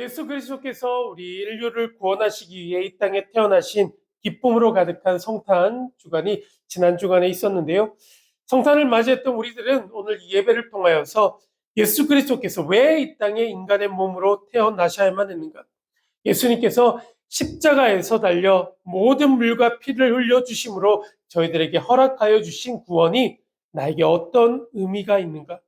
예수 그리스도께서 우리 인류를 구원하시기 위해 이 땅에 태어나신 기쁨으로 가득한 성탄 주간이 지난 주간에 있었는데요. 성탄을 맞이했던 우리들은 오늘 이 예배를 통하여서 예수 그리스도께서 왜 이 땅에 인간의 몸으로 태어나셔야만 했는가? 예수님께서 십자가에서 달려 모든 물과 피를 흘려주심으로 저희들에게 허락하여 주신 구원이 나에게 어떤 의미가 있는가?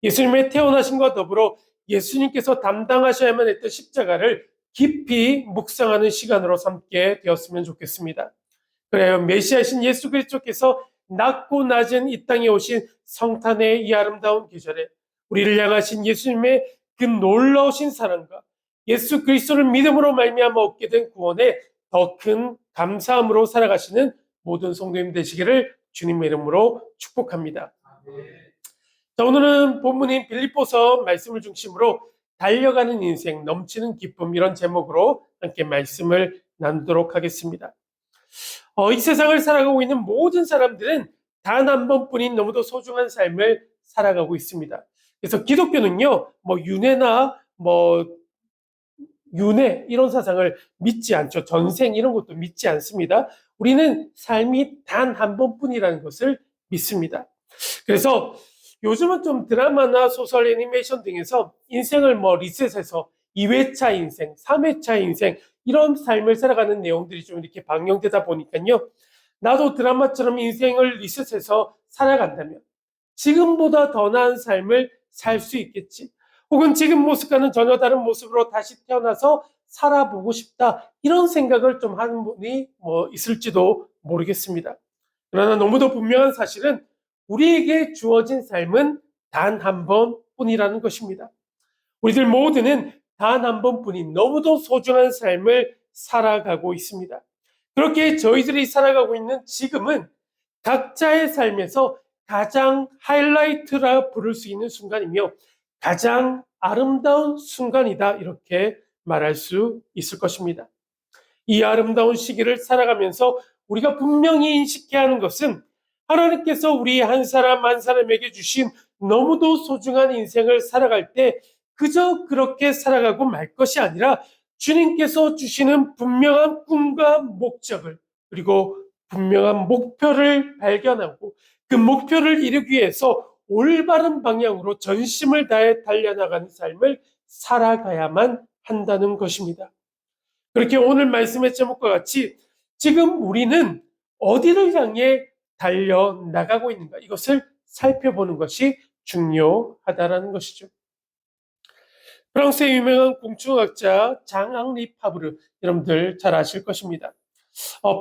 예수님의 태어나심과 더불어 예수님께서 담당하셔야만 했던 십자가를 깊이 묵상하는 시간으로 삼게 되었으면 좋겠습니다. 그래요. 메시아신 예수 그리스도께서 낮고 낮은 이 땅에 오신 성탄의 이 아름다운 계절에 우리를 향하신 예수님의 그 놀라우신 사랑과 예수 그리스도를 믿음으로 말미암아 얻게 된 구원에 더 큰 감사함으로 살아가시는 모든 성도님 되시기를 주님의 이름으로 축복합니다. 자, 오늘은 본문인 빌립보서 말씀을 중심으로 달려가는 인생, 넘치는 기쁨 이런 제목으로 함께 말씀을 나누도록 하겠습니다. 이 세상을 살아가고 있는 모든 사람들은 단 한 번뿐인 너무도 소중한 삶을 살아가고 있습니다. 그래서 기독교는요, 윤회나 윤회 이런 사상을 믿지 않죠. 전생 이런 것도 믿지 않습니다. 우리는 삶이 단 한 번뿐이라는 것을 믿습니다. 그래서 요즘은 좀 드라마나 소설, 애니메이션 등에서 인생을 리셋해서 2회차 인생, 3회차 인생 이런 삶을 살아가는 내용들이 좀 이렇게 방영되다 보니까요. 나도 드라마처럼 인생을 리셋해서 살아간다면 지금보다 더 나은 삶을 살 수 있겠지. 혹은 지금 모습과는 전혀 다른 모습으로 다시 태어나서 살아보고 싶다. 이런 생각을 좀 하는 분이 있을지도 모르겠습니다. 그러나 너무도 분명한 사실은 우리에게 주어진 삶은 단 한 번뿐이라는 것입니다. 우리들 모두는 단 한 번뿐인 너무도 소중한 삶을 살아가고 있습니다. 그렇게 저희들이 살아가고 있는 지금은 각자의 삶에서 가장 하이라이트라 부를 수 있는 순간이며 가장 아름다운 순간이다 이렇게 말할 수 있을 것입니다. 이 아름다운 시기를 살아가면서 우리가 분명히 인식해야 하는 것은 하나님께서 우리 한 사람 한 사람에게 주신 너무도 소중한 인생을 살아갈 때 그저 그렇게 살아가고 말 것이 아니라 주님께서 주시는 분명한 꿈과 목적을 그리고 분명한 목표를 발견하고 그 목표를 이루기 위해서 올바른 방향으로 전심을 다해 달려나가는 삶을 살아가야만 한다는 것입니다. 그렇게 오늘 말씀의 제목과 같이 지금 우리는 어디를 향해 달려나가고 있는가 이것을 살펴보는 것이 중요하다는 것이죠. 프랑스의 유명한 공충학자 장앙리 파브르 여러분들 잘 아실 것입니다.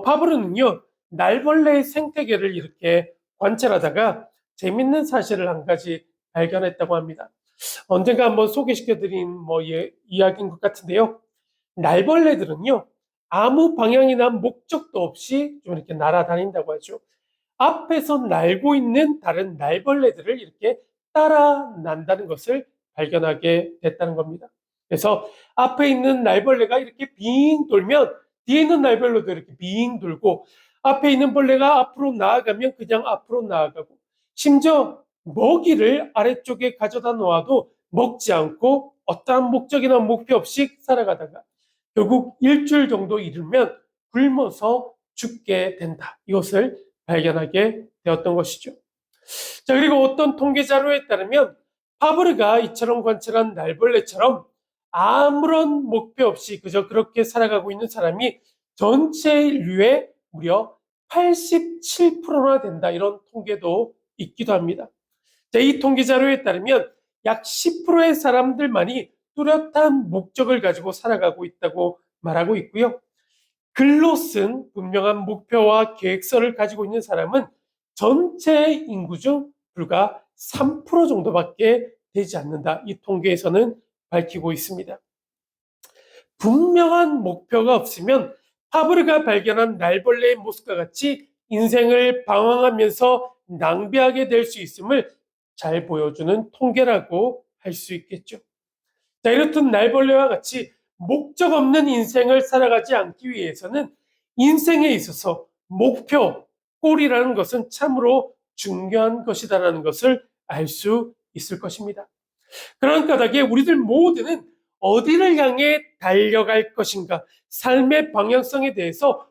파브르는요 날벌레의 생태계를 이렇게 관찰하다가 재밌는 사실을 한 가지 발견했다고 합니다. 언젠가 한번 소개시켜드린 이야기인 것 같은데요. 날벌레들은요 아무 방향이나 목적도 없이 좀 이렇게 날아다닌다고 하죠. 앞에서 날고 있는 다른 날벌레들을 이렇게 따라 난다는 것을 발견하게 됐다는 겁니다. 그래서 앞에 있는 날벌레가 이렇게 빙 돌면 뒤에 있는 날벌레도 이렇게 빙 돌고 앞에 있는 벌레가 앞으로 나아가면 그냥 앞으로 나아가고 심지어 먹이를 아래쪽에 가져다 놓아도 먹지 않고 어떠한 목적이나 목표 없이 살아가다가 결국 일주일 정도 이르면 굶어서 죽게 된다. 이것을 발견하게 되었던 것이죠. 자, 그리고 어떤 통계 자료에 따르면 파브르가 이처럼 관찰한 날벌레처럼 아무런 목표 없이 그저 그렇게 살아가고 있는 사람이 전체 인류의 무려 87%나 된다. 이런 통계도 있기도 합니다. 자, 이 통계 자료에 따르면 약 10%의 사람들만이 뚜렷한 목적을 가지고 살아가고 있다고 말하고 있고요. 글로 쓴 분명한 목표와 계획서를 가지고 있는 사람은 전체 인구 중 불과 3% 정도밖에 되지 않는다. 이 통계에서는 밝히고 있습니다. 분명한 목표가 없으면 파브르가 발견한 날벌레의 모습과 같이 인생을 방황하면서 낭비하게 될 수 있음을 잘 보여주는 통계라고 할 수 있겠죠. 자, 이렇듯 날벌레와 같이 목적 없는 인생을 살아가지 않기 위해서는 인생에 있어서 목표, 꼴이라는 것은 참으로 중요한 것이다라는 것을 알 수 있을 것입니다. 그런 까닭에 우리들 모두는 어디를 향해 달려갈 것인가, 삶의 방향성에 대해서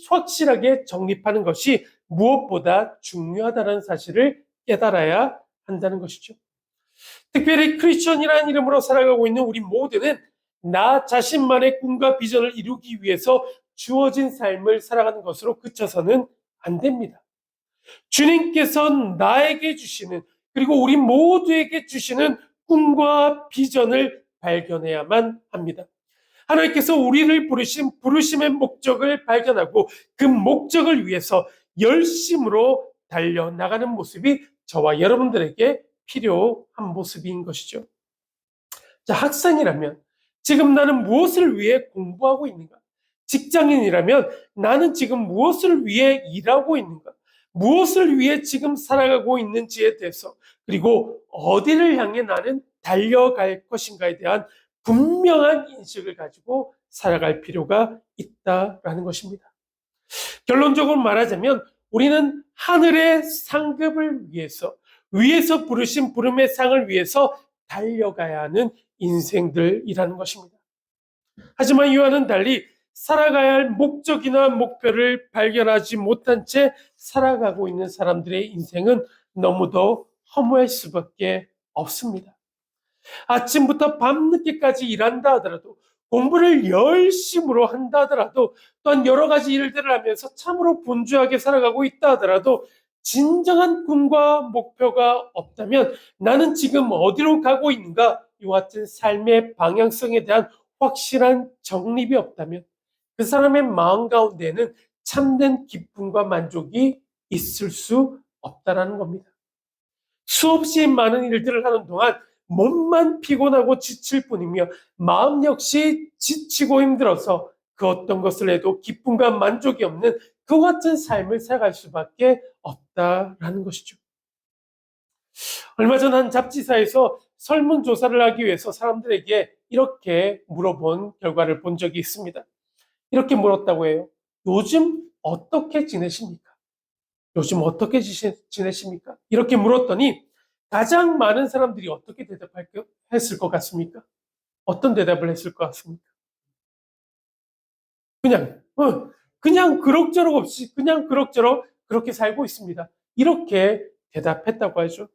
확실하게 정립하는 것이 무엇보다 중요하다는 사실을 깨달아야 한다는 것이죠. 특별히 크리스천이라는 이름으로 살아가고 있는 우리 모두는 나 자신만의 꿈과 비전을 이루기 위해서 주어진 삶을 살아가는 것으로 그쳐서는 안 됩니다. 주님께서 나에게 주시는, 그리고 우리 모두에게 주시는 꿈과 비전을 발견해야만 합니다. 하나님께서 우리를 부르신 부르심의 목적을 발견하고 그 목적을 위해서 열심으로 달려나가는 모습이 저와 여러분들에게 필요한 모습인 것이죠. 자, 학생이라면 지금 나는 무엇을 위해 공부하고 있는가? 직장인이라면 나는 지금 무엇을 위해 일하고 있는가? 무엇을 위해 지금 살아가고 있는지에 대해서, 그리고 어디를 향해 나는 달려갈 것인가에 대한 분명한 인식을 가지고 살아갈 필요가 있다라는 것입니다. 결론적으로 말하자면 우리는 하늘의 상급을 위해서 부르신 부름의 상을 위해서 달려가야 하는 인생들이라는 것입니다. 하지만 이와는 달리 살아가야 할 목적이나 목표를 발견하지 못한 채 살아가고 있는 사람들의 인생은 너무도 허무할 수밖에 없습니다. 아침부터 밤늦게까지 일한다 하더라도, 공부를 열심으로 한다 하더라도, 또한 여러 가지 일들을 하면서 참으로 분주하게 살아가고 있다 하더라도 진정한 꿈과 목표가 없다면, 나는 지금 어디로 가고 있는가, 이와 같은 삶의 방향성에 대한 확실한 정립이 없다면 그 사람의 마음 가운데는 참된 기쁨과 만족이 있을 수 없다라는 겁니다. 수없이 많은 일들을 하는 동안 몸만 피곤하고 지칠 뿐이며 마음 역시 지치고 힘들어서 그 어떤 것을 해도 기쁨과 만족이 없는 그와 같은 삶을 살아갈 수밖에 없다라는 것이죠. 얼마 전 한 잡지사에서 설문조사를 하기 위해서 사람들에게 이렇게 물어본 결과를 본 적이 있습니다. 이렇게 물었다고 해요. 요즘 어떻게 지내십니까? 요즘 어떻게 지내십니까? 이렇게 물었더니 가장 많은 사람들이 어떻게 했을 것 같습니까? 어떤 대답을 했을 것 같습니까? 그냥 그럭저럭 없이 그냥 그럭저럭 그렇게 살고 있습니다. 이렇게 대답했다고 하죠.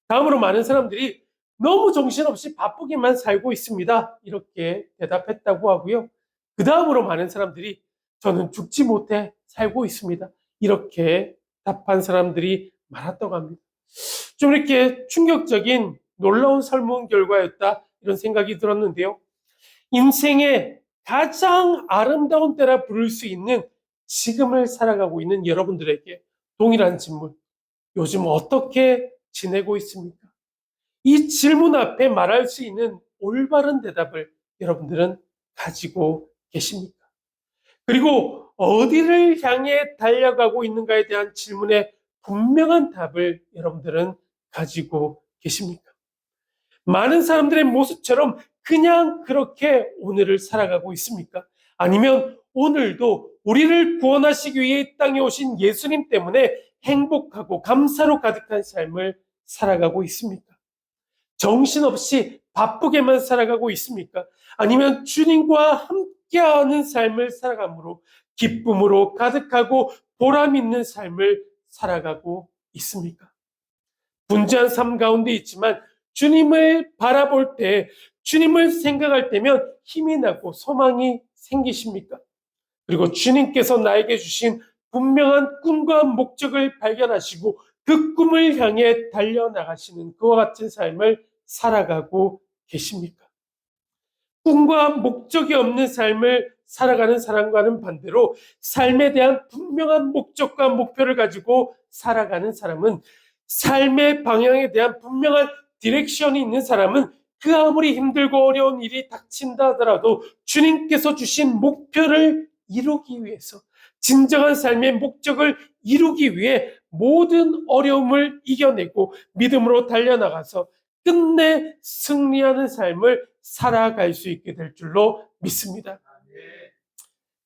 다음으로 많은 사람들이 너무 정신없이 바쁘게만 살고 있습니다. 이렇게 대답했다고 하고요. 그 다음으로 많은 사람들이 저는 죽지 못해 살고 있습니다. 이렇게 답한 사람들이 많았다고 합니다. 좀 이렇게 충격적인 놀라운 설문 결과였다, 이런 생각이 들었는데요. 인생의 가장 아름다운 때라 부를 수 있는 지금을 살아가고 있는 여러분들에게 동일한 질문, 요즘 어떻게 지내고 있습니까? 이 질문 앞에 말할 수 있는 올바른 대답을 여러분들은 가지고 계십니까? 그리고 어디를 향해 달려가고 있는가에 대한 질문에 분명한 답을 여러분들은 가지고 계십니까? 많은 사람들의 모습처럼 그냥 그렇게 오늘을 살아가고 있습니까? 아니면 오늘도 우리를 구원하시기 위해 이 땅에 오신 예수님 때문에 행복하고 감사로 가득한 삶을 살아가고 있습니까? 정신없이 바쁘게만 살아가고 있습니까? 아니면 주님과 함께하는 삶을 살아감으로 기쁨으로 가득하고 보람 있는 삶을 살아가고 있습니까? 분주한 삶 가운데 있지만 주님을 바라볼 때, 주님을 생각할 때면 힘이 나고 소망이 생기십니까? 그리고 주님께서 나에게 주신 분명한 꿈과 목적을 발견하시고 그 꿈을 향해 달려나가시는 그와 같은 삶을 살아가고 계십니까? 꿈과 목적이 없는 삶을 살아가는 사람과는 반대로 삶에 대한 분명한 목적과 목표를 가지고 살아가는 사람은, 삶의 방향에 대한 분명한 디렉션이 있는 사람은 그 아무리 힘들고 어려운 일이 닥친다 하더라도 주님께서 주신 목표를 이루기 위해서, 진정한 삶의 목적을 이루기 위해 모든 어려움을 이겨내고 믿음으로 달려나가서 끝내 승리하는 삶을 살아갈 수 있게 될 줄로 믿습니다.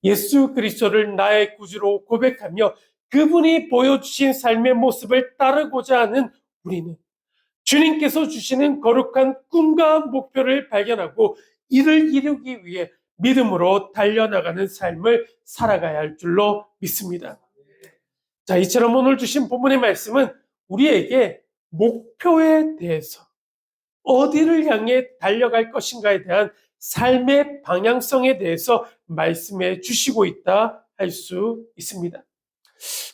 예수 그리스도를 나의 구주로 고백하며 그분이 보여주신 삶의 모습을 따르고자 하는 우리는 주님께서 주시는 거룩한 꿈과 목표를 발견하고 이를 이루기 위해 믿음으로 달려나가는 삶을 살아가야 할 줄로 믿습니다. 자, 이처럼 오늘 주신 본문의 말씀은 우리에게 목표에 대해서 어디를 향해 달려갈 것인가에 대한 삶의 방향성에 대해서 말씀해 주시고 있다 할 수 있습니다.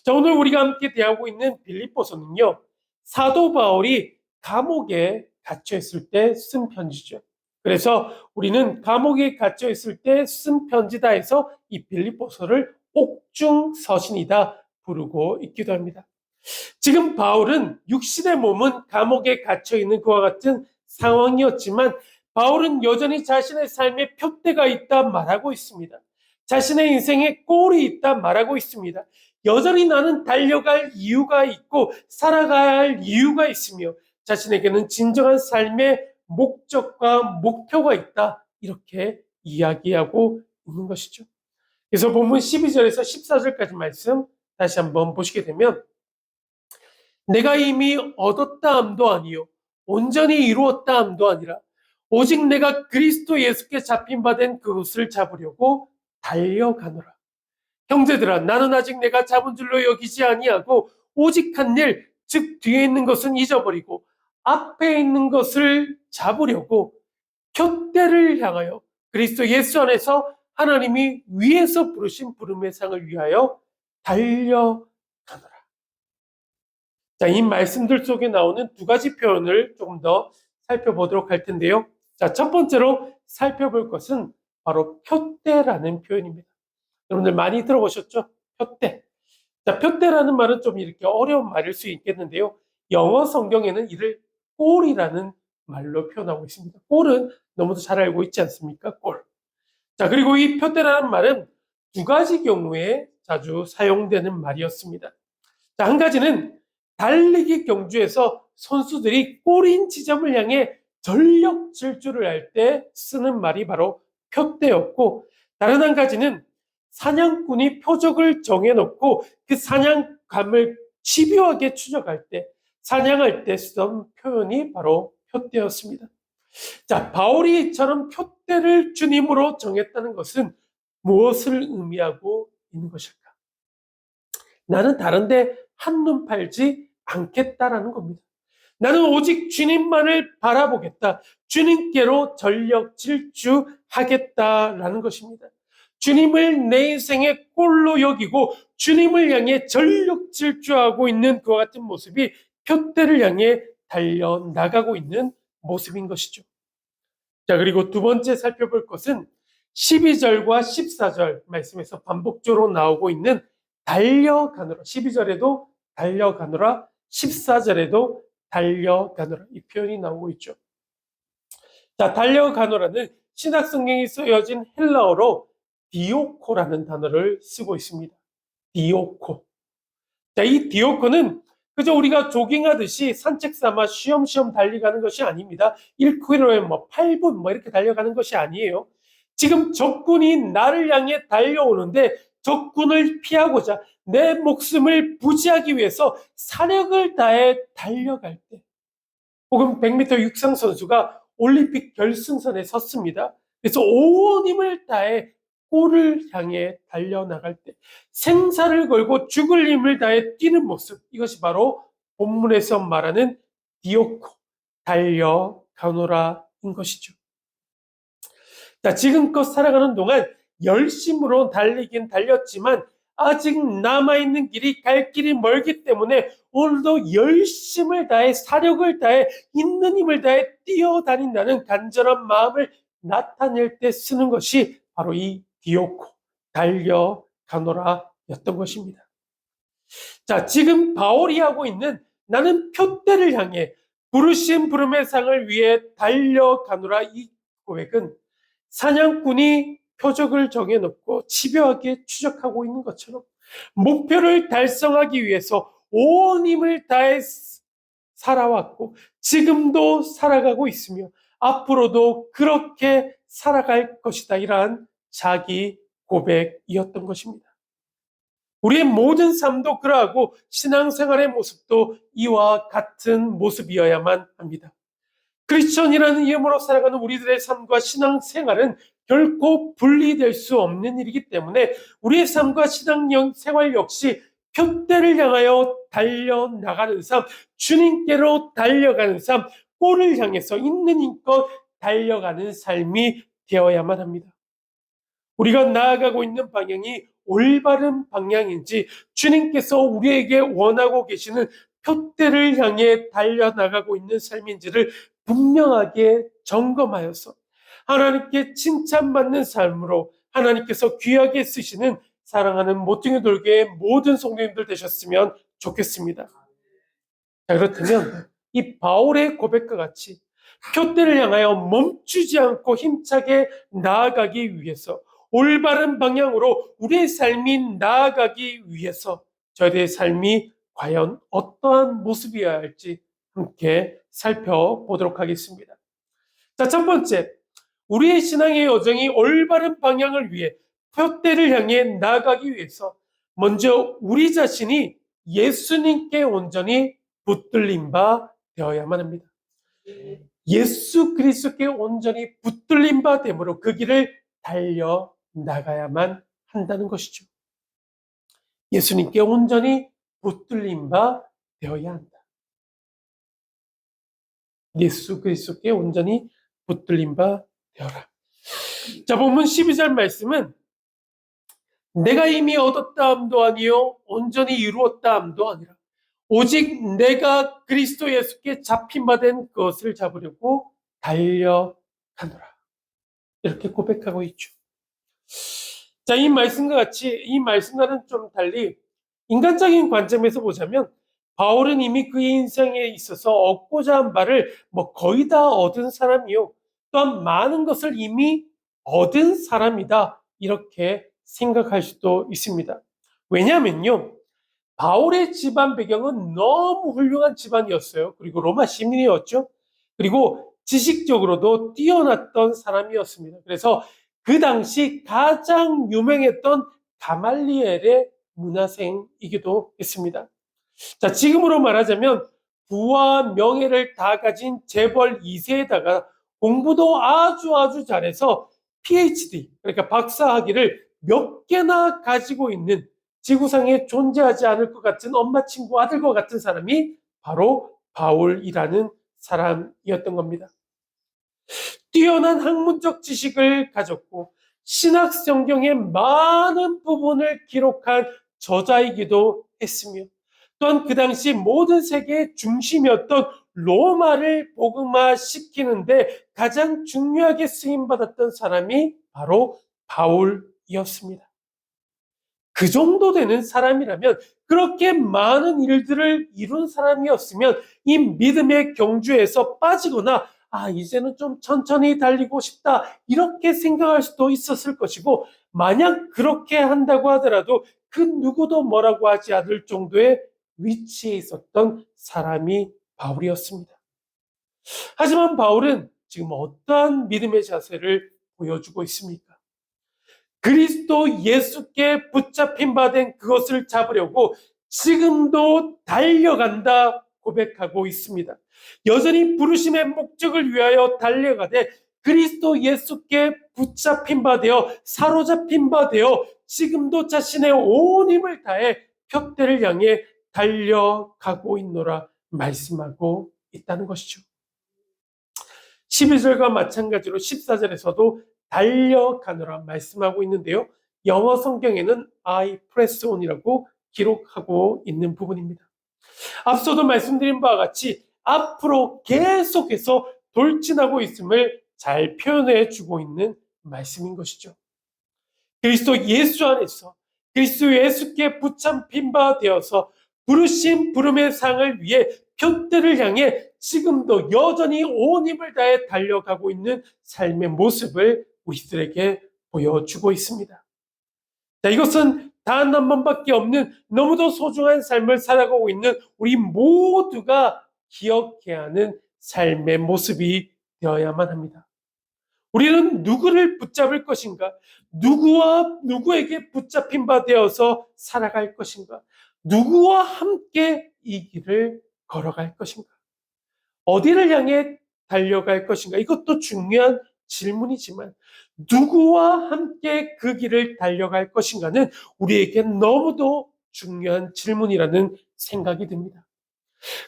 자, 오늘 우리가 함께 대하고 있는 빌립보서는요, 사도 바울이 감옥에 갇혀 있을 때 쓴 편지죠. 그래서 우리는 감옥에 갇혀 있을 때 쓴 편지다 해서 이 빌립보서를 옥중서신이다 부르고 있기도 합니다. 지금 바울은 육신의 몸은 감옥에 갇혀 있는 그와 같은 상황이었지만 바울은 여전히 자신의 삶에 표대가 있다 말하고 있습니다. 자신의 인생에 골이 있다 말하고 있습니다. 여전히 나는 달려갈 이유가 있고 살아가야 할 이유가 있으며 자신에게는 진정한 삶의 목적과 목표가 있다, 이렇게 이야기하고 있는 것이죠. 그래서 본문 12절에서 14절까지 말씀 다시 한번 보시게 되면, 내가 이미 얻었다 함도 아니요 온전히 이루었다 함도 아니라 오직 내가 그리스도 예수께 잡힌 바 된 그것을 잡으려고 달려가노라. 형제들아, 나는 아직 내가 잡은 줄로 여기지 아니하고 오직 한 일, 즉 뒤에 있는 것은 잊어버리고 앞에 있는 것을 잡으려고 푯대를 향하여 그리스도 예수 안에서 하나님이 위에서 부르신 부름의 상을 위하여 달려가노라. 자, 이 말씀들 속에 나오는 두 가지 표현을 조금 더 살펴보도록 할 텐데요. 자, 첫 번째로 살펴볼 것은 바로 푯대라는 표현입니다. 여러분들 많이 들어보셨죠? 푯대. 자, 푯대라는 말은 좀 이렇게 어려운 말일 수 있겠는데요. 영어 성경에는 이를 골이라는 말로 표현하고 있습니다. 골은 너무도 잘 알고 있지 않습니까? 골. 자, 그리고 이 푯대라는 말은 두 가지 경우에 자주 사용되는 말이었습니다. 자, 한 가지는 달리기 경주에서 선수들이 골인 지점을 향해 전력 질주를 할 때 쓰는 말이 바로 푯대였고, 다른 한 가지는 사냥꾼이 표적을 정해놓고 그 사냥감을 집요하게 추적할 때, 사냥할 때 쓰던 표현이 바로 푯대였습니다. 자, 바울이 이처럼 푯대를 주님으로 정했다는 것은 무엇을 의미하고 있는 것일까? 나는 다른데 한눈 팔지 않겠다라는 겁니다. 나는 오직 주님만을 바라보겠다. 주님께로 전력 질주하겠다라는 것입니다. 주님을 내 인생의 꼴로 여기고 주님을 향해 전력 질주하고 있는 그와 같은 모습이 푯대를 향해 달려나가고 있는 모습인 것이죠. 자, 그리고 두 번째 살펴볼 것은 12절과 14절 말씀에서 반복적으로 나오고 있는 달려가노라. 12절에도 달려가노라, 14절에도 달려가노라, 이 표현이 나오고 있죠. 자, 달려가노라는 신약 성경이 쓰여진 헬라어로 디오코라는 단어를 쓰고 있습니다. 디오코. 자, 이 디오코는 그저 우리가 조깅하듯이 산책 삼아 쉬엄쉬엄 달려가는 것이 아닙니다. 1km에 8분 이렇게 달려가는 것이 아니에요. 지금 적군이 나를 향해 달려오는데 적군을 피하고자 내 목숨을 부지하기 위해서 사력을 다해 달려갈 때, 혹은 100m 육상 선수가 올림픽 결승선에 섰습니다. 그래서 온 힘을 다해 골을 향해 달려나갈 때 생사를 걸고 죽을 힘을 다해 뛰는 모습, 이것이 바로 본문에서 말하는 디오코, 달려가노라인 것이죠. 자, 지금껏 살아가는 동안 열심으로 달리긴 달렸지만 아직 남아있는 길이, 갈 길이 멀기 때문에 오늘도 열심을 다해 사력을 다해 있는 힘을 다해 뛰어다닌다는 간절한 마음을 나타낼 때 쓰는 것이 바로 이 디오코, 달려가노라였던 것입니다. 자, 지금 바울이 하고 있는 나는 푯대를 향해 부르신 부름의 상을 위해 달려가노라, 이 고백은 사냥꾼이 표적을 정해놓고 집요하게 추적하고 있는 것처럼 목표를 달성하기 위해서 온 힘을 다해 살아왔고 지금도 살아가고 있으며 앞으로도 그렇게 살아갈 것이다, 이러한 자기 고백이었던 것입니다. 우리의 모든 삶도 그러하고 신앙생활의 모습도 이와 같은 모습이어야만 합니다. 크리스천이라는 이름으로 살아가는 우리들의 삶과 신앙생활은 결코 분리될 수 없는 일이기 때문에 우리의 삶과 신앙생활 역시 표대를 향하여 달려나가는 삶, 주님께로 달려가는 삶, 골을 향해서 있는 힘껏 달려가는 삶이 되어야만 합니다. 우리가 나아가고 있는 방향이 올바른 방향인지, 주님께서 우리에게 원하고 계시는 표대를 향해 달려나가고 있는 삶인지를 분명하게 점검하여서 하나님께 칭찬받는 삶으로 하나님께서 귀하게 쓰시는 사랑하는 모퉁이 돌교의 모든 성도님들 되셨으면 좋겠습니다. 자, 그렇다면 이 바울의 고백과 같이 표대를 향하여 멈추지 않고 힘차게 나아가기 위해서, 올바른 방향으로 우리의 삶이 나아가기 위해서 저희의 삶이 과연 어떠한 모습이어야 할지 함께 살펴보도록 하겠습니다. 자, 첫 번째, 우리의 신앙의 여정이 올바른 방향을 위해 표대를 향해 나아가기 위해서 먼저 우리 자신이 예수님께 온전히 붙들린 바 되어야만 합니다. 예수 그리스도께 온전히 붙들린 바 됨으로 그 길을 달려 나가야만 한다는 것이죠. 예수님께 온전히 붙들린 바 되어야 한다. 예수 그리스도께 온전히 붙들린 바 되어라. 자, 본문 12절 말씀은 내가 이미 얻었다 함도 아니요 온전히 이루었다 함도 아니라 오직 내가 그리스도 예수께 잡힌 바 된 것을 잡으려고 달려가노라. 이렇게 고백하고 있죠. 자, 이 말씀과 같이, 이 말씀과는 좀 달리 인간적인 관점에서 보자면 바울은 이미 그의 인생에 있어서 얻고자 한 바를 거의 다 얻은 사람이요, 또한 많은 것을 이미 얻은 사람이다, 이렇게 생각할 수도 있습니다. 왜냐하면요, 바울의 집안 배경은 너무 훌륭한 집안이었어요. 그리고 로마 시민이었죠. 그리고 지식적으로도 뛰어났던 사람이었습니다. 그래서 그 당시 가장 유명했던 가말리엘의 문화생이기도 했습니다. 자, 지금으로 말하자면 부와 명예를 다 가진 재벌 2세에다가 공부도 아주 잘해서 PhD, 그러니까 박사학위를 몇 개나 가지고 있는, 지구상에 존재하지 않을 것 같은 엄마 친구 아들과 같은 사람이 바로 바울이라는 사람이었던 겁니다. 뛰어난 학문적 지식을 가졌고 신학 성경의 많은 부분을 기록한 저자이기도 했으며, 또한 그 당시 모든 세계의 중심이었던 로마를 복음화시키는데 가장 중요하게 쓰임받았던 사람이 바로 바울이었습니다. 그 정도 되는 사람이라면, 그렇게 많은 일들을 이룬 사람이었으면 이 믿음의 경주에서 빠지거나 이제는 좀 천천히 달리고 싶다, 이렇게 생각할 수도 있었을 것이고, 만약 그렇게 한다고 하더라도 그 누구도 뭐라고 하지 않을 정도의 위치에 있었던 사람이 바울이었습니다. 하지만 바울은 지금 어떠한 믿음의 자세를 보여주고 있습니까? 그리스도 예수께 붙잡힌 바 된 그것을 잡으려고 지금도 달려간다 고백하고 있습니다. 여전히 부르심의 목적을 위하여 달려가되 그리스도 예수께 붙잡힌 바 되어 사로잡힌 바 되어 지금도 자신의 온 힘을 다해 표대를 향해 달려가고 있노라 말씀하고 있다는 것이죠. 12절과 마찬가지로 14절에서도 달려가노라 말씀하고 있는데요, 영어 성경에는 I press on이라고 기록하고 있는 부분입니다. 앞서도 말씀드린 바와 같이 앞으로 계속해서 돌진하고 있음을 잘 표현해 주고 있는 말씀인 것이죠. 그리스도 예수 안에서 그리스도 예수께 붙잡힌 바 되어서 부르신 부름의 상을 위해 표대를 향해 지금도 여전히 온 힘을 다해 달려가고 있는 삶의 모습을 우리들에게 보여주고 있습니다. 자, 이것은 단 한 번밖에 없는 너무도 소중한 삶을 살아가고 있는 우리 모두가 기억해야 하는 삶의 모습이 되어야만 합니다. 우리는 누구를 붙잡을 것인가? 누구와 누구에게 붙잡힌 바 되어서 살아갈 것인가? 누구와 함께 이 길을 걸어갈 것인가? 어디를 향해 달려갈 것인가? 이것도 중요한 질문이지만 누구와 함께 그 길을 달려갈 것인가는 우리에게 너무도 중요한 질문이라는 생각이 듭니다.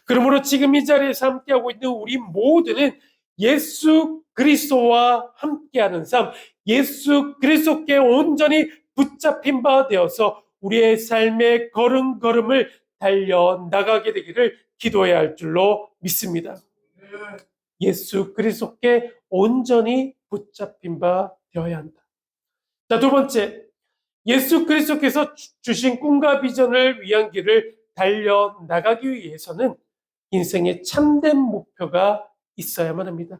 그러므로 지금 이 자리에서 함께하고 있는 우리 모두는 예수 그리스도와 함께하는 삶, 예수 그리스도께 온전히 붙잡힌 바 되어서 우리의 삶의 걸음걸음을 달려나가게 되기를 기도해야 할 줄로 믿습니다. 예수 그리스도께 온전히 붙잡힌 바 되어야 한다. 자, 두 번째, 예수 그리스도께서 주신 꿈과 비전을 위한 길을 달려나가기 위해서는 인생의 참된 목표가 있어야만 합니다.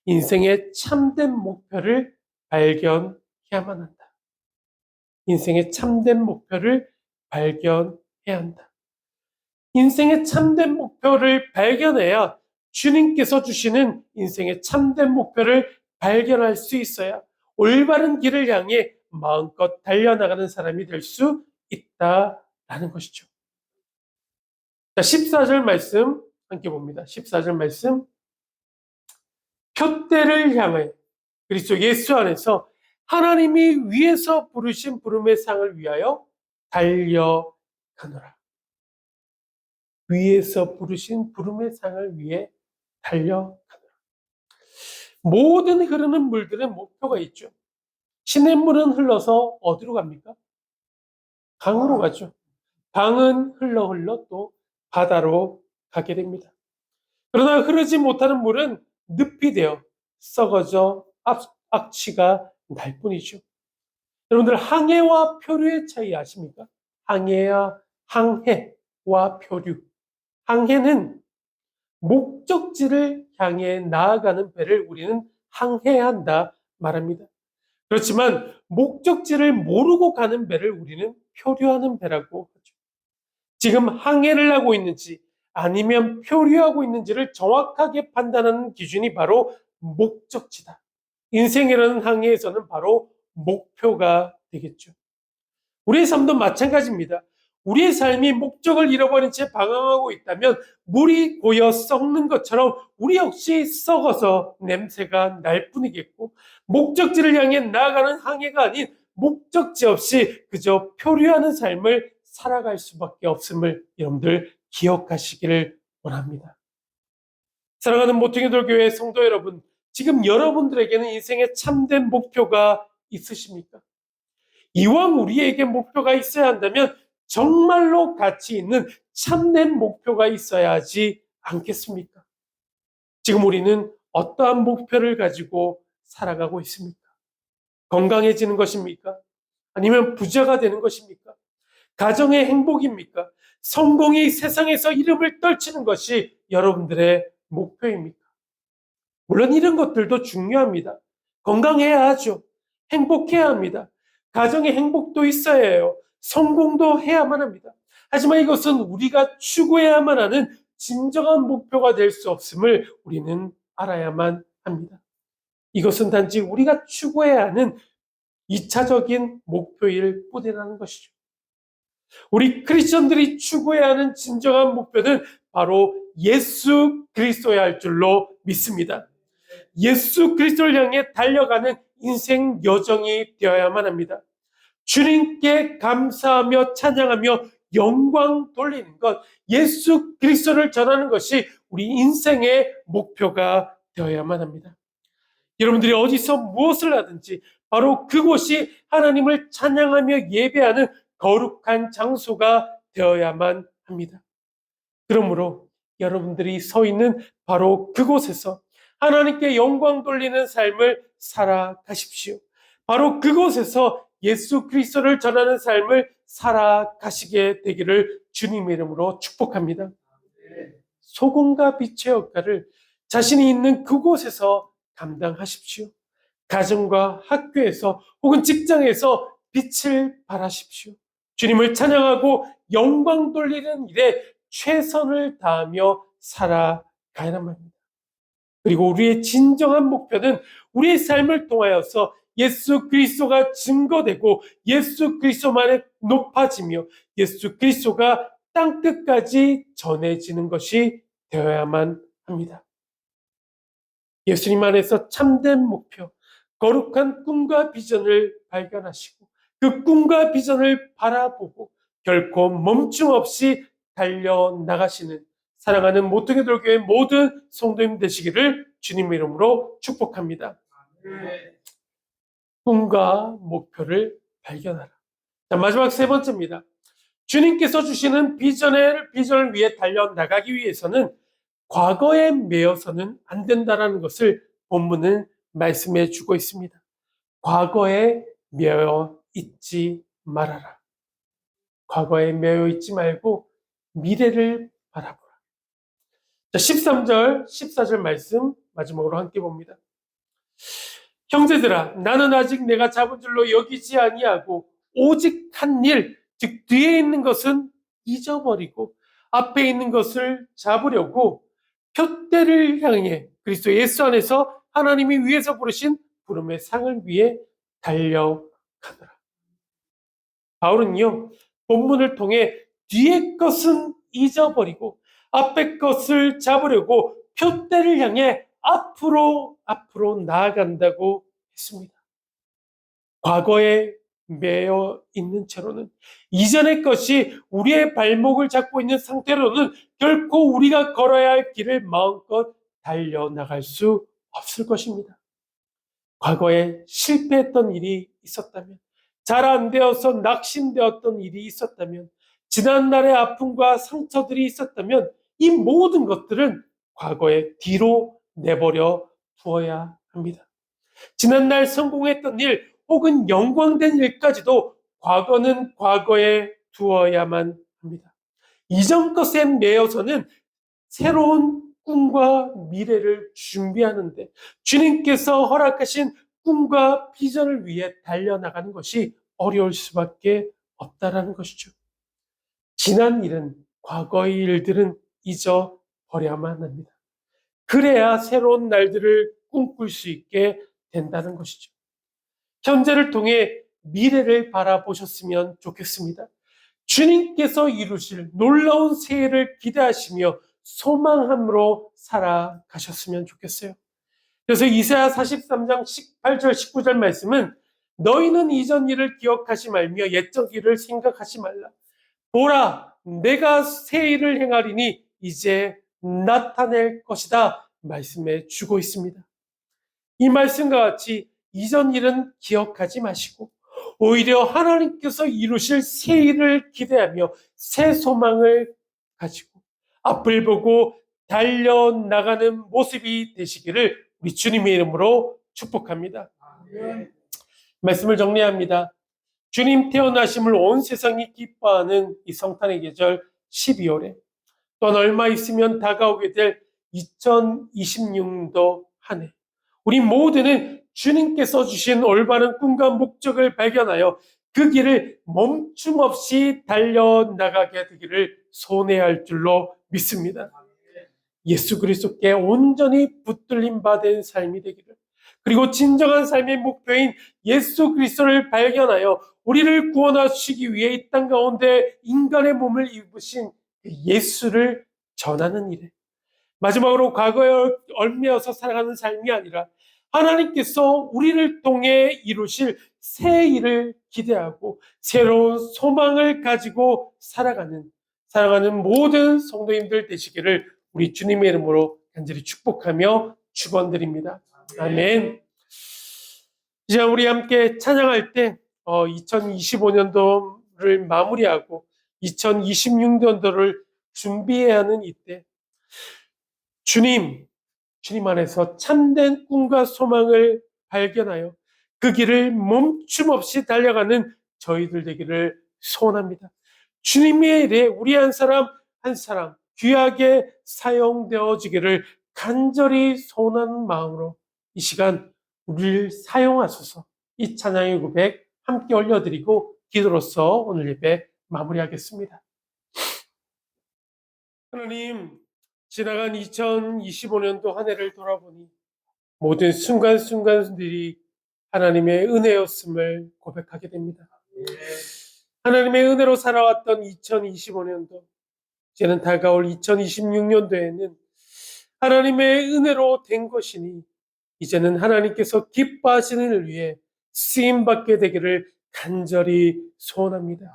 인생의 참된 목표를 발견해야만 한다. 인생의 참된 목표를 발견해야 한다. 인생의 참된 목표를 발견해야 주님께서 주시는 인생의 참된 목표를 발견할 수 있어야 올바른 길을 향해 마음껏 달려나가는 사람이 될 수 있다라는 것이죠. 자, 14절 말씀 함께 봅니다. 14절 말씀. 표대를 향해 그리스도 예수 안에서 하나님이 위에서 부르신 부름의 상을 위하여 달려가노라. 위에서 부르신 부름의 상을 위해 달려가노라. 모든 흐르는 물들은 목표가 있죠. 시냇물은 흘러서 어디로 갑니까? 강으로 가죠. 강은 흘러 또 바다로 가게 됩니다. 그러나 흐르지 못하는 물은 늪이 되어 썩어져 악취가 날 뿐이죠. 여러분들 항해와 표류의 차이 아십니까? 항해와 표류. 항해는 목적지를 향해 나아가는 배를 우리는 항해야 한다 말합니다. 그렇지만 목적지를 모르고 가는 배를 우리는 표류하는 배라고 하죠. 지금 항해를 하고 있는지 아니면 표류하고 있는지를 정확하게 판단하는 기준이 바로 목적지다. 인생이라는 항해에서는 바로 목표가 되겠죠. 우리의 삶도 마찬가지입니다. 우리의 삶이 목적을 잃어버린 채 방황하고 있다면 물이 고여 썩는 것처럼 우리 역시 썩어서 냄새가 날 뿐이겠고, 목적지를 향해 나아가는 항해가 아닌 목적지 없이 그저 표류하는 삶을 살아갈 수밖에 없음을 여러분들 기억하시기를 원합니다. 사랑하는 모퉁이돌 교회 성도 여러분, 지금 여러분들에게는 인생의 참된 목표가 있으십니까? 이왕 우리에게 목표가 있어야 한다면 정말로 가치 있는 참된 목표가 있어야 하지 않겠습니까? 지금 우리는 어떠한 목표를 가지고 살아가고 있습니까? 건강해지는 것입니까? 아니면 부자가 되는 것입니까? 가정의 행복입니까? 성공이 세상에서 이름을 떨치는 것이 여러분들의 목표입니까? 물론 이런 것들도 중요합니다. 건강해야 하죠. 행복해야 합니다. 가정의 행복도 있어야 해요. 성공도 해야만 합니다. 하지만 이것은 우리가 추구해야만 하는 진정한 목표가 될 수 없음을 우리는 알아야만 합니다. 이것은 단지 우리가 추구해야 하는 2차적인 목표일 뿐이라는 것이죠. 우리 크리스천들이 추구해야 하는 진정한 목표는 바로 예수 그리스도야 할 줄로 믿습니다. 예수 그리스도를 향해 달려가는 인생 여정이 되어야만 합니다. 주님께 감사하며 찬양하며 영광 돌리는 것, 예수 그리스도를 전하는 것이 우리 인생의 목표가 되어야만 합니다. 여러분들이 어디서 무엇을 하든지 바로 그곳이 하나님을 찬양하며 예배하는 거룩한 장소가 되어야만 합니다. 그러므로 여러분들이 서 있는 바로 그곳에서 하나님께 영광 돌리는 삶을 살아가십시오. 바로 그곳에서 예수 그리스도를 전하는 삶을 살아가시게 되기를 주님의 이름으로 축복합니다. 소금과 빛의 역할을 자신이 있는 그곳에서 감당하십시오. 가정과 학교에서 혹은 직장에서 빛을 발하십시오. 주님을 찬양하고 영광 돌리는 일에 최선을 다하며 살아가야만 합니다. 그리고 우리의 진정한 목표는 우리의 삶을 통하여서 예수 그리스도가 증거되고 예수 그리스도만이 높아지며 예수 그리스도가 땅끝까지 전해지는 것이 되어야만 합니다. 예수님 안에서 참된 목표, 거룩한 꿈과 비전을 발견하시고 그 꿈과 비전을 바라보고 결코 멈춤 없이 달려나가시는 사랑하는 모퉁이돌교회 모든 성도님 되시기를 주님의 이름으로 축복합니다. 꿈과 목표를 발견하라. 자, 마지막 세 번째입니다. 주님께서 주시는 비전을 위해 달려나가기 위해서는 과거에 매여서는 안 된다는 것을 본문은 말씀해 주고 있습니다. 과거에 매여 있지 말아라. 과거에 매여 있지 말고 미래를 바라보라. 자, 13절, 14절 말씀 마지막으로 함께 봅니다. 형제들아, 나는 아직 내가 잡은 줄로 여기지 아니하고 오직 한 일, 즉 뒤에 있는 것은 잊어버리고 앞에 있는 것을 잡으려고 표대를 향해 그리스도 예수 안에서 하나님이 위에서 부르신 부름의 상을 위해 달려가더라. 바울은요, 본문을 통해 뒤에 것은 잊어버리고 앞에 것을 잡으려고 표대를 향해 앞으로 나아간다고 했습니다. 과거에 매여 있는 채로는, 이전의 것이 우리의 발목을 잡고 있는 상태로는 결코 우리가 걸어야 할 길을 마음껏 달려나갈 수 없을 것입니다. 과거에 실패했던 일이 있었다면, 잘 안 되어서 낙심되었던 일이 있었다면, 지난날의 아픔과 상처들이 있었다면 이 모든 것들은 과거에 뒤로 내버려 두어야 합니다. 지난날 성공했던 일 혹은 영광된 일까지도 과거는 과거에 두어야만 합니다. 이전 것에 매여서는 새로운 꿈과 미래를 준비하는데 주님께서 허락하신 꿈과 비전을 위해 달려나가는 것이 어려울 수밖에 없다라는 것이죠. 지난 일은, 과거의 일들은 잊어버려야만 합니다. 그래야 새로운 날들을 꿈꿀 수 있게 된다는 것이죠. 현재를 통해 미래를 바라보셨으면 좋겠습니다. 주님께서 이루실 놀라운 새해를 기대하시며 소망함으로 살아가셨으면 좋겠어요. 그래서 이사야 43장 18절 19절 말씀은 너희는 이전 일을 기억하지 말며 옛적 일을 생각하지 말라. 보라, 내가 새 일을 행하리니 이제 나타낼 것이다 말씀해 주고 있습니다. 이 말씀과 같이 이전 일은 기억하지 마시고 오히려 하나님께서 이루실 새 일을 기대하며 새 소망을 가지고 앞을 보고 달려나가는 모습이 되시기를 우리 주님의 이름으로 축복합니다. 말씀을 정리합니다. 주님 태어나심을 온 세상이 기뻐하는 이 성탄의 계절 12월에 또 얼마 있으면 다가오게 될 2026년도 한 해, 우리 모두는 주님께서 주신 올바른 꿈과 목적을 발견하여 그 길을 멈춤 없이 달려나가게 되기를 소원해야 줄로 믿습니다. 예수 그리스도께 온전히 붙들림 받은 삶이 되기를, 그리고 진정한 삶의 목표인 예수 그리스도를 발견하여 우리를 구원하시기 위해 이 땅 가운데 인간의 몸을 입으신 예수를 전하는 일에, 마지막으로 과거에 얽매여서 살아가는 삶이 아니라 하나님께서 우리를 통해 이루실 새 일을 기대하고 새로운 소망을 가지고 살아가는 모든 성도님들 되시기를 우리 주님의 이름으로 간절히 축복하며 축원드립니다. 아멘. 이제 우리 함께 찬양할 때 2025년도를 마무리하고 2026년도를 준비해야 하는 이때 주님 안에서 참된 꿈과 소망을 발견하여 그 길을 멈춤 없이 달려가는 저희들 되기를 소원합니다. 주님의 일에 우리 한 사람 한 사람 귀하게 사용되어지기를 간절히 소원하는 마음으로 이 시간 우리를 사용하소서. 이 찬양의 고백 함께 올려드리고 기도로서 오늘 예배 마무리하겠습니다. 하나님, 지나간 2025년도 한 해를 돌아보니 모든 순간순간들이 하나님의 은혜였음을 고백하게 됩니다. 하나님의 은혜로 살아왔던 2025년도, 이제는 다가올 2026년도에는 하나님의 은혜로 된 것이니 이제는 하나님께서 기뻐하시는 일을 위해 쓰임받게 되기를 간절히 소원합니다.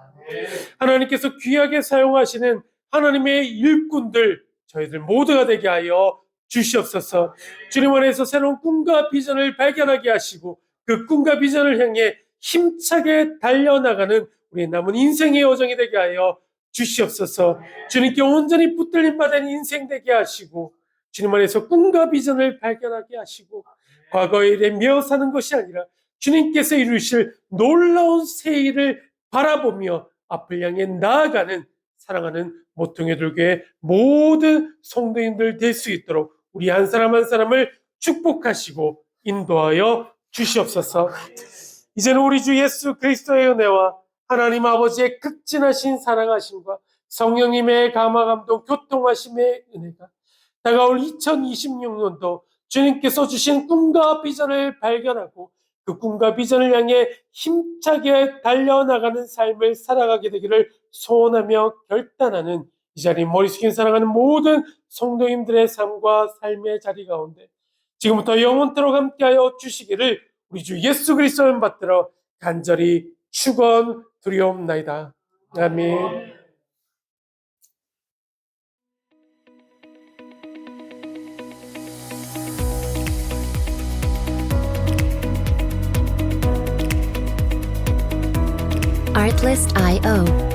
하나님께서 귀하게 사용하시는 하나님의 일꾼들, 저희들 모두가 되게 하여 주시옵소서. 주님 안에서 새로운 꿈과 비전을 발견하게 하시고 그 꿈과 비전을 향해 힘차게 달려나가는 우리 남은 인생의 여정이 되게 하여 주시옵소서. 주님께 온전히 붙들림 받은 인생 되게 하시고 주님 안에서 꿈과 비전을 발견하게 하시고 과거의 일에 매어 사는 것이 아니라 주님께서 이루실 놀라운 새 일을 바라보며 앞을 향해 나아가는 사랑하는 모퉁이 돌교회 모든 성도인들 될 수 있도록 우리 한 사람 한 사람을 축복하시고 인도하여 주시옵소서. 이제는 우리 주 예수 그리스도의 은혜와 하나님 아버지의 극진하신 사랑하심과 성령님의 감화 감동 교통하심의 은혜가 다가올 2026년도 주님께서 주신 꿈과 비전을 발견하고 그 꿈과 비전을 향해 힘차게 달려나가는 삶을 살아가게 되기를 소원하며 결단하는 이 자리 머리 숙인 사랑하는 모든 성도님들의 삶과 삶의 자리 가운데 지금부터 영원토록 함께하여 주시기를 우리 주 예수 그리스도를 받들어 간절히 축원드리옵나이다. 아멘. Artlist.io